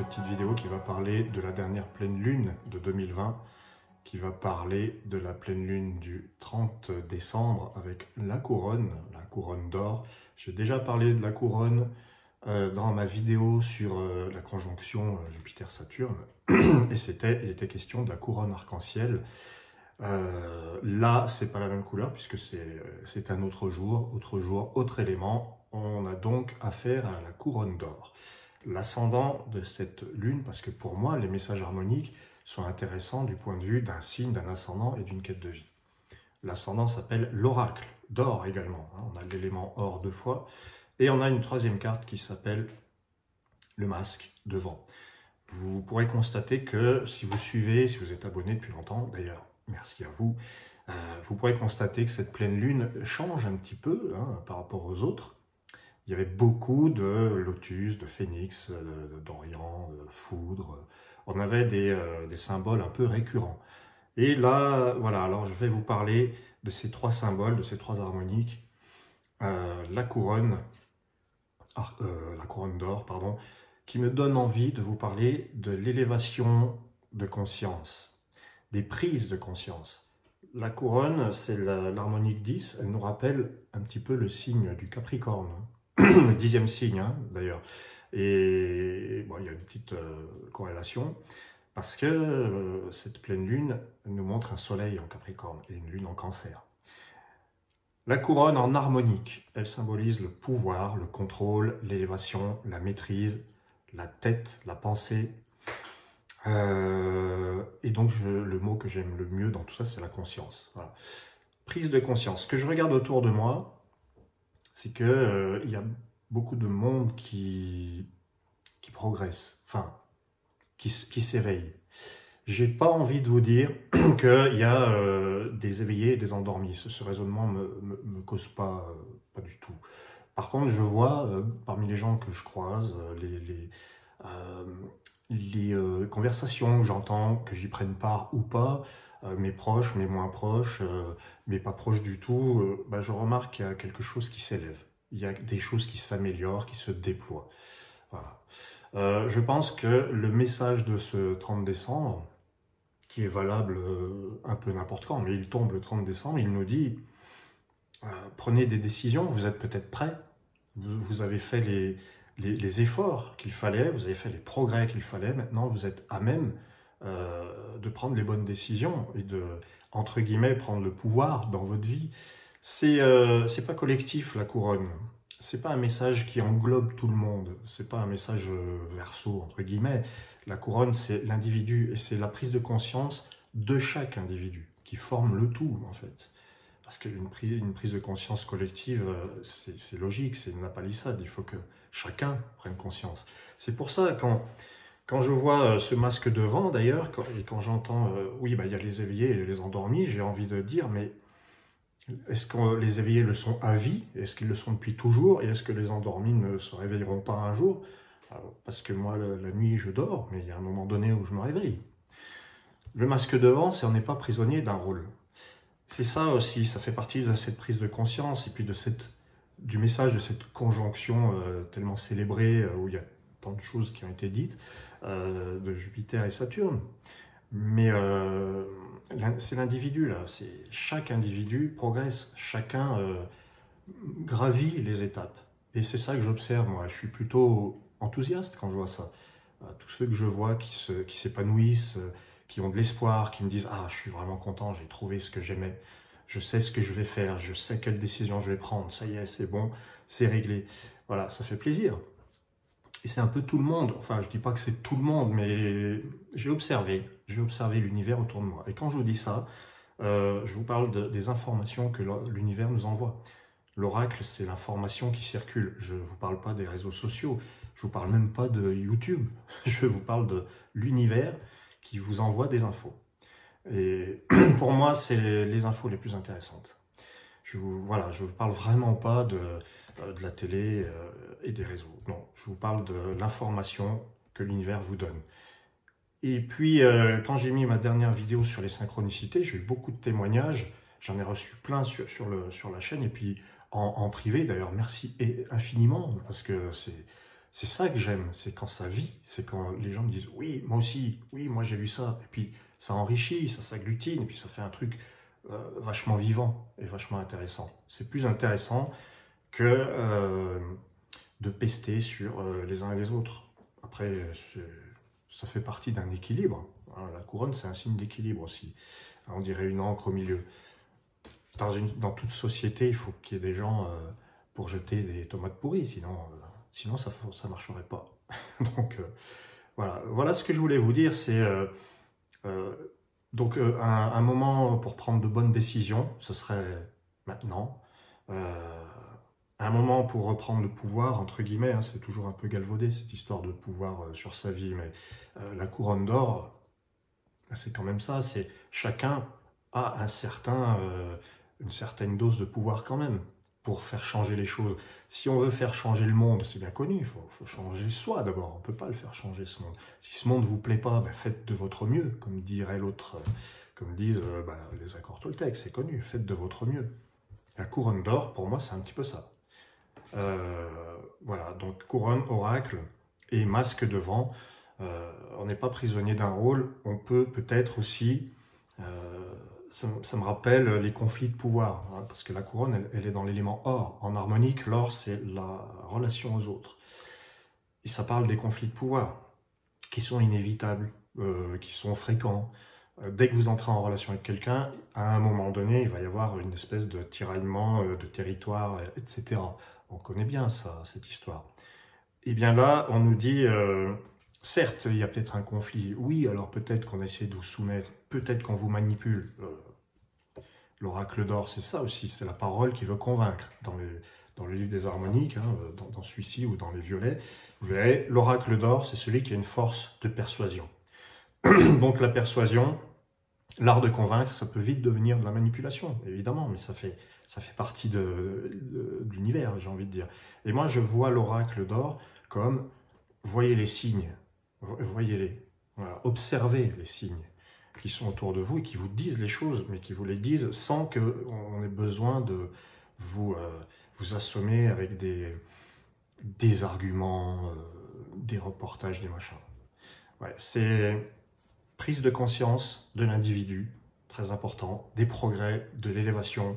petite vidéo qui va parler de la dernière pleine lune de 2020, qui va parler de la pleine lune du 30 décembre avec la couronne d'or. J'ai déjà parlé de la couronne dans ma vidéo sur la conjonction Jupiter-Saturne, et il était question de la couronne arc-en-ciel. Là, c'est pas la même couleur puisque c'est un autre jour, autre élément. On a donc affaire à la couronne d'or. L'ascendant de cette lune, parce que pour moi, les messages harmoniques sont intéressants du point de vue d'un signe, d'un ascendant et d'une quête de vie. L'ascendant s'appelle l'oracle d'or également. On a l'élément or 2 fois. Et on a une troisième carte qui s'appelle le masque de vent. Vous pourrez constater que si vous suivez, si vous êtes abonné depuis longtemps, d'ailleurs, merci à vous, vous pourrez constater que cette pleine lune change un petit peu par rapport aux autres. Il y avait beaucoup de lotus, de phénix, d'Orient, de foudre. On avait des symboles un peu récurrents. Et là, voilà, alors je vais vous parler de ces trois symboles, de ces trois harmoniques. La couronne d'or, pardon, qui me donne envie de vous parler de l'élévation de conscience, des prises de conscience. La couronne, c'est l'harmonique 10, elle nous rappelle un petit peu le signe du Capricorne, le 10e signe d'ailleurs. Et bon, il y a une petite corrélation, parce que cette pleine lune nous montre un soleil en Capricorne et une lune en Cancer. La couronne en harmonique, elle symbolise le pouvoir, le contrôle, l'élévation, la maîtrise, la tête, la pensée. Et donc le mot que j'aime le mieux dans tout ça, c'est la conscience. Voilà. Prise de conscience. Ce que je regarde autour de moi, c'est que il y a beaucoup de monde qui progresse, enfin, qui s'éveille. J'ai pas envie de vous dire qu'il y a des éveillés et des endormis. Ce raisonnement me cause pas du tout. Par contre, je vois parmi les gens que je croise, les conversations que j'entends, que j'y prenne part ou pas, mes proches, mes moins proches, mes pas proches du tout, je remarque qu'il y a quelque chose qui s'élève. Il y a des choses qui s'améliorent, qui se déploient. Voilà. Je pense que le message de ce 30 décembre, qui est valable un peu n'importe quand, mais il tombe le 30 décembre, il nous dit prenez des décisions, vous êtes peut-être prêts, vous avez fait les efforts qu'il fallait, vous avez fait les progrès qu'il fallait, maintenant vous êtes à même de prendre les bonnes décisions et de, entre guillemets, prendre le pouvoir dans votre vie. C'est pas collectif la couronne, c'est pas un message qui englobe tout le monde, c'est pas un message verso, entre guillemets. La couronne, c'est l'individu et c'est la prise de conscience de chaque individu qui forme le tout, en fait. Parce qu'une prise de conscience collective, c'est logique, c'est une palissade, il faut que chacun prenne conscience. C'est pour ça, quand je vois ce masque de vent, d'ailleurs, et quand j'entends, oui, il y a les éveillés et les endormis, j'ai envie de dire, mais est-ce que les éveillés le sont à vie? Est-ce qu'ils le sont depuis toujours? Et est-ce que les endormis ne se réveilleront pas un jour? Parce que moi, la nuit, je dors, mais il y a un moment donné où je me réveille. Le masque de vent, c'est on n'est pas prisonnier d'un rôle. C'est ça aussi, ça fait partie de cette prise de conscience et puis du message de cette conjonction tellement célébrée, où il y a tant de choses qui ont été dites, de Jupiter et Saturne. Mais c'est l'individu, là. Chaque individu progresse, chacun gravit les étapes. Et c'est ça que j'observe, moi. Je suis plutôt enthousiaste quand je vois ça. Tous ceux que je vois qui s'épanouissent, qui ont de l'espoir, qui me disent « Ah, je suis vraiment content, j'ai trouvé ce que j'aimais, je sais ce que je vais faire, je sais quelle décision je vais prendre, ça y est, c'est bon, c'est réglé. » Voilà, ça fait plaisir. Et c'est un peu tout le monde, enfin je ne dis pas que c'est tout le monde, mais j'ai observé l'univers autour de moi. Et quand je vous dis ça, je vous parle des informations que l'univers nous envoie. L'oracle, c'est l'information qui circule. Je ne vous parle pas des réseaux sociaux, je ne vous parle même pas de YouTube, je vous parle de l'univers qui vous envoie des infos. Et pour moi, c'est les infos les plus intéressantes. Je ne vous parle vraiment pas de la télé et des réseaux. Non, je vous parle de l'information que l'univers vous donne. Et puis, quand j'ai mis ma dernière vidéo sur les synchronicités, j'ai eu beaucoup de témoignages. J'en ai reçu plein sur la chaîne. Et puis, en privé, d'ailleurs, merci infiniment, parce que C'est ça que j'aime, c'est quand ça vit, c'est quand les gens me disent « oui, moi aussi, oui, moi j'ai vu ça », et puis ça enrichit, ça s'agglutine, et puis ça fait un truc vachement vivant et vachement intéressant. C'est plus intéressant que de pester sur les uns et les autres. Après, ça fait partie d'un équilibre. Hein, la couronne, c'est un signe d'équilibre aussi. On dirait une encre au milieu. Dans toute société, il faut qu'il y ait des gens pour jeter des tomates pourries, sinon ça ne marcherait pas. Donc voilà ce que je voulais vous dire, c'est un moment pour prendre de bonnes décisions, ce serait maintenant. Un moment pour reprendre le pouvoir, entre guillemets, hein, c'est toujours un peu galvaudé cette histoire de pouvoir sur sa vie, mais la couronne d'or, c'est quand même ça, c'est chacun a une certaine dose de pouvoir quand même pour faire changer les choses. Si on veut faire changer le monde, c'est bien connu, il faut changer soi d'abord, on ne peut pas le faire changer ce monde. Si ce monde ne vous plaît pas, ben faites de votre mieux, comme dirait l'autre, comme disent les accords Toltec, c'est connu, faites de votre mieux. La couronne d'or, pour moi, c'est un petit peu ça. Voilà, donc couronne, oracle et masque devant. On n'est pas prisonnier d'un rôle, on peut peut-être aussi, ça me rappelle les conflits de pouvoir, hein, parce que la couronne, elle est dans l'élément or. En harmonique, l'or, c'est la relation aux autres. Et ça parle des conflits de pouvoir, qui sont inévitables, qui sont fréquents. Dès que vous entrez en relation avec quelqu'un, à un moment donné, il va y avoir une espèce de tiraillement de territoire, etc. On connaît bien ça, cette histoire. Et bien là, on nous dit, certes, il y a peut-être un conflit. Oui, alors peut-être qu'on essaie de vous soumettre, peut-être qu'on vous manipule. L'oracle d'or, c'est ça aussi, c'est la parole qui veut convaincre. Dans le livre des harmoniques, hein, dans celui-ci ou dans les violets, vous verrez, l'oracle d'or, c'est celui qui a une force de persuasion. Donc la persuasion, l'art de convaincre, ça peut vite devenir de la manipulation, évidemment, mais ça fait partie de l'univers, j'ai envie de dire. Et moi, je vois l'oracle d'or comme, voyez les signes, voyez-les, voilà, observez les signes qui sont autour de vous et qui vous disent les choses, mais qui vous les disent sans qu'on ait besoin de vous assommer avec des arguments, des reportages, des machins. Ouais, c'est prise de conscience de l'individu, très important, des progrès, de l'élévation.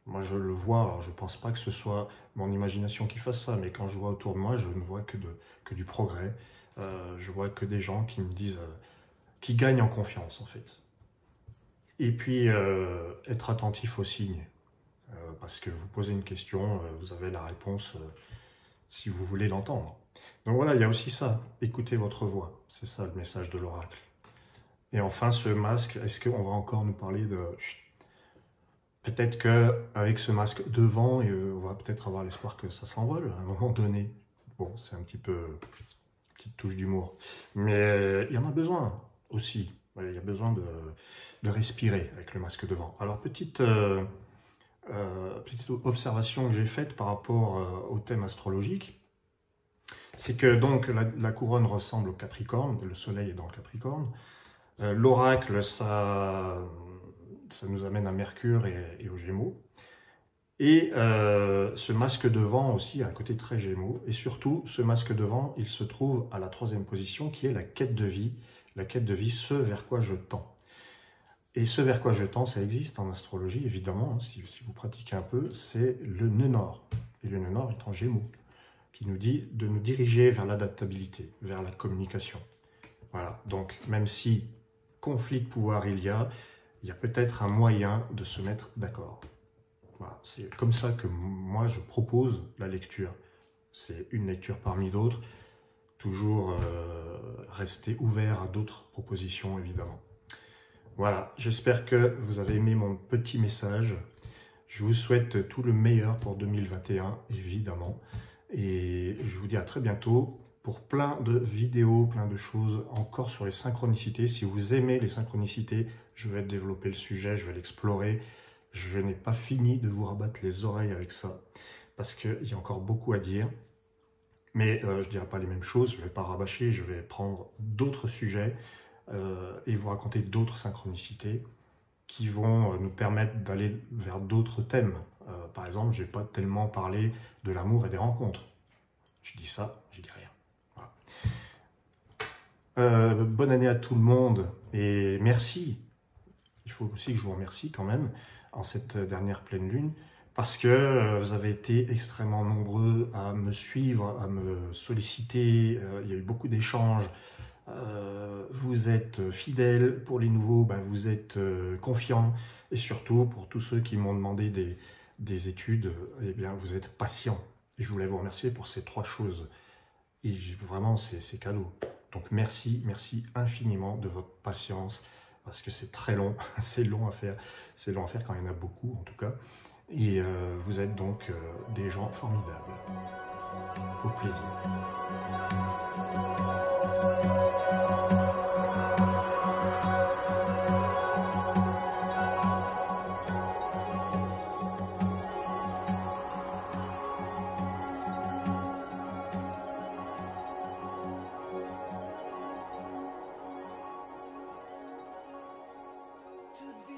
Moi, je le vois, alors je ne pense pas que ce soit mon imagination qui fasse ça, mais quand je vois autour de moi, je ne vois que du progrès. Je vois que des gens qui me disent, qui gagnent en confiance, en fait. Et puis, être attentif aux signes. Parce que vous posez une question, vous avez la réponse si vous voulez l'entendre. Donc voilà, il y a aussi ça, écoutez votre voix. C'est ça le message de l'oracle. Et enfin, ce masque, est-ce qu'on va encore nous parler de... Peut-être qu'avec ce masque devant, on va peut-être avoir l'espoir que ça s'envole à un moment donné. Bon, c'est un petit peu une petite touche d'humour. Mais il y en a besoin aussi. Il y a besoin de respirer avec le masque devant. Alors, petite observation que j'ai faite par rapport au thème astrologique, c'est que donc la couronne ressemble au Capricorne, le soleil est dans le Capricorne. L'oracle, ça nous amène à Mercure et aux Gémeaux. Et ce masque de vent aussi a un côté très Gémeaux. Et surtout, ce masque de vent, il se trouve à la 3e position, qui est la quête de vie. La quête de vie, ce vers quoi je tends. Et ce vers quoi je tends, ça existe en astrologie, évidemment, hein, si vous pratiquez un peu, c'est le nœud nord. Et le nœud nord est en Gémeaux, qui nous dit de nous diriger vers l'adaptabilité, vers la communication. Voilà, donc même si conflit de pouvoir il y a peut-être un moyen de se mettre d'accord. Voilà, c'est comme ça que moi je propose la lecture. C'est une lecture parmi d'autres, toujours rester ouvert à d'autres propositions évidemment. Voilà, j'espère que vous avez aimé mon petit message. Je vous souhaite tout le meilleur pour 2021, évidemment. Et je vous dis à très bientôt pour plein de vidéos, plein de choses encore sur les synchronicités. Si vous aimez les synchronicités, je vais développer le sujet, je vais l'explorer. Je n'ai pas fini de vous rabattre les oreilles avec ça, parce qu'il y a encore beaucoup à dire. Mais je ne dirai pas les mêmes choses, je ne vais pas rabâcher, je vais prendre d'autres sujets et vous raconter d'autres synchronicités qui vont nous permettre d'aller vers d'autres thèmes. Par exemple, je n'ai pas tellement parlé de l'amour et des rencontres. Je dis ça, je dis rien. Bonne année à tout le monde et merci. Il faut aussi que je vous remercie quand même en cette dernière pleine lune parce que vous avez été extrêmement nombreux à me suivre, à me solliciter. Il y a eu beaucoup d'échanges. Vous êtes fidèles. Pour les nouveaux, ben, vous êtes confiants. Et surtout, pour tous ceux qui m'ont demandé des études, eh bien, vous êtes patients. Et je voulais vous remercier pour ces trois choses. Et vraiment, c'est cadeau. Donc merci, merci infiniment de votre patience, parce que c'est très long, c'est long à faire. C'est long à faire quand il y en a beaucoup, en tout cas. Et vous êtes donc des gens formidables. Au plaisir. To be